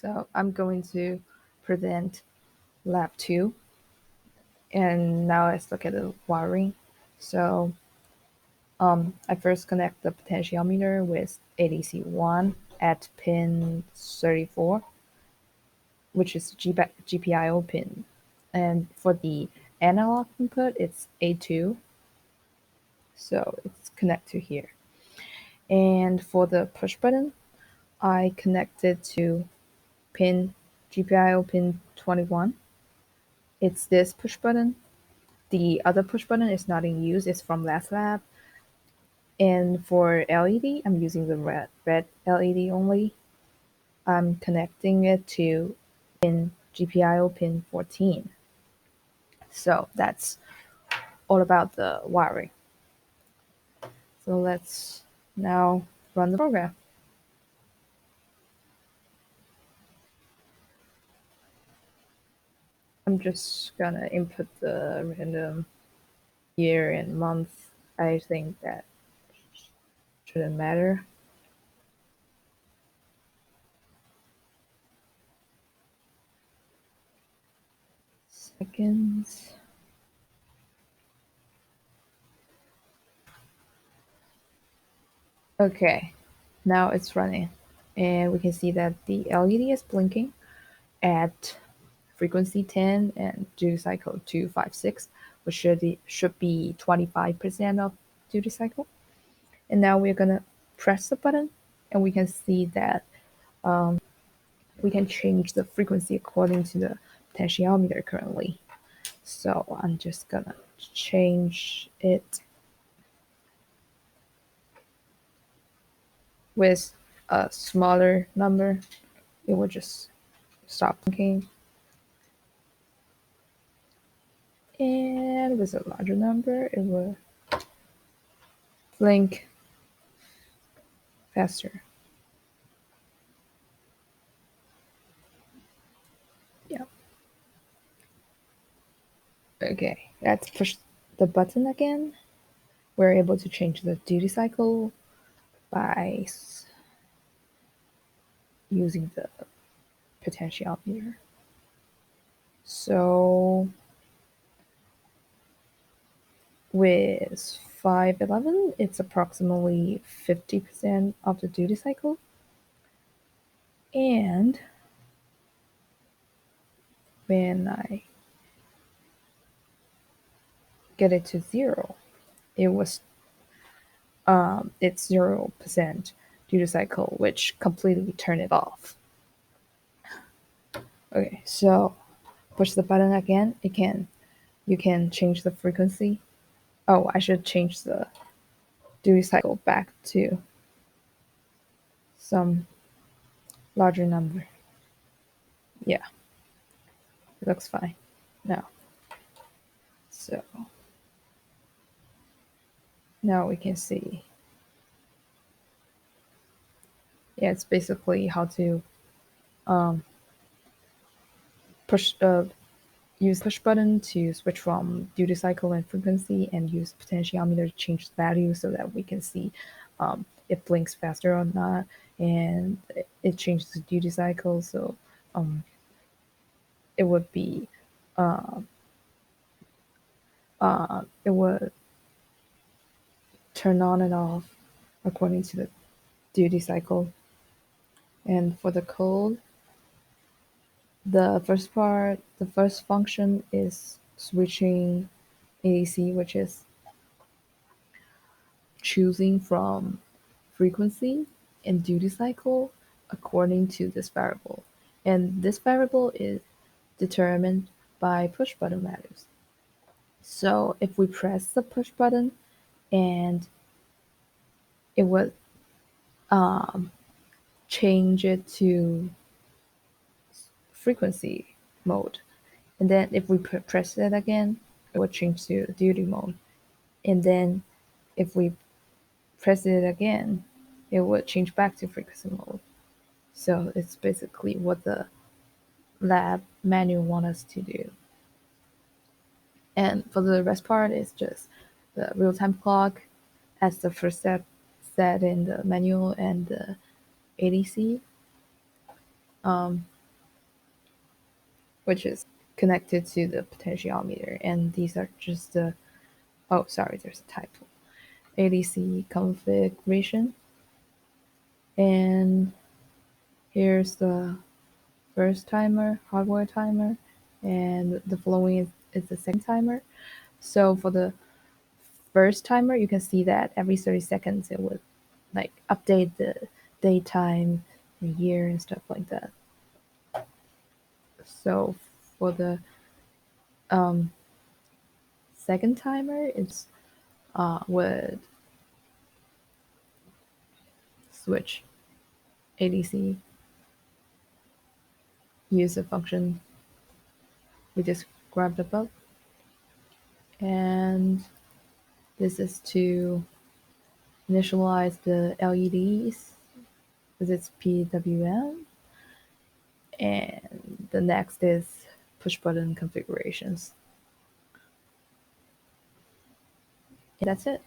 So I'm going to present Lab2, and now let's look at the wiring. So I first connect the potentiometer with ADC1 at pin 34, which is GPIO pin. And for the analog input, it's A2, so it's connected here. And for the push button, I connected to GPIO pin 21. It's this push button. The other push button is not in use, it's from last lab. And for LED, I'm using the red LED only. I'm connecting it to GPIO pin 14. So that's all about the wiring. So let's now run the program. I'm just gonna input the random year and month. I think that shouldn't matter. Seconds. Okay, now it's running, and we can see that the LED is blinking at frequency 10 and duty cycle 256, which should be 25% of duty cycle. And now we're gonna press the button, and we can see that we can change the frequency according to the potentiometer currently. So I'm just gonna change it with a smaller number. It will just stop blinking. And with a larger number, it will blink faster. Yeah. Okay, let's push the button again. We're able to change the duty cycle by using the potentiometer. So with 511, it's approximately 50% of the duty cycle. And when I get it to 0, it was it's 0% duty cycle, which completely turned it off. Okay, so push the button again. You can change the frequency. Oh, I should change the duty cycle back to some larger number. Yeah, it looks fine now. So now we can see. Yeah, it's basically how to use push button to switch from duty cycle and frequency, and use potentiometer to change the value so that we can see it blinks faster or not, and it changes the duty cycle. So it would be it would turn on and off according to the duty cycle. And for the code, the first function is switching ADC, which is choosing from frequency and duty cycle according to this variable. And this variable is determined by push button values. So if we press the push button, and it would change it to frequency mode. And then if we press it again, it will change to duty mode. And then if we press it again, it will change back to frequency mode. So it's basically what the lab manual wants us to do. And for the rest part, it's just the real-time clock as the first step set in the manual and the ADC. which is connected to the potentiometer. And these are just the, oh, sorry, there's a typo. ADC configuration. And here's the first timer, hardware timer, and the following is the second timer. So for the first timer, you can see that every 30 seconds it would like update the daytime, the year, and stuff like that. So for the second timer, it's would switch ADC, use the function we just grabbed above, and this is to initialize the LEDs with its PWM, and the next is push button configurations. And that's it.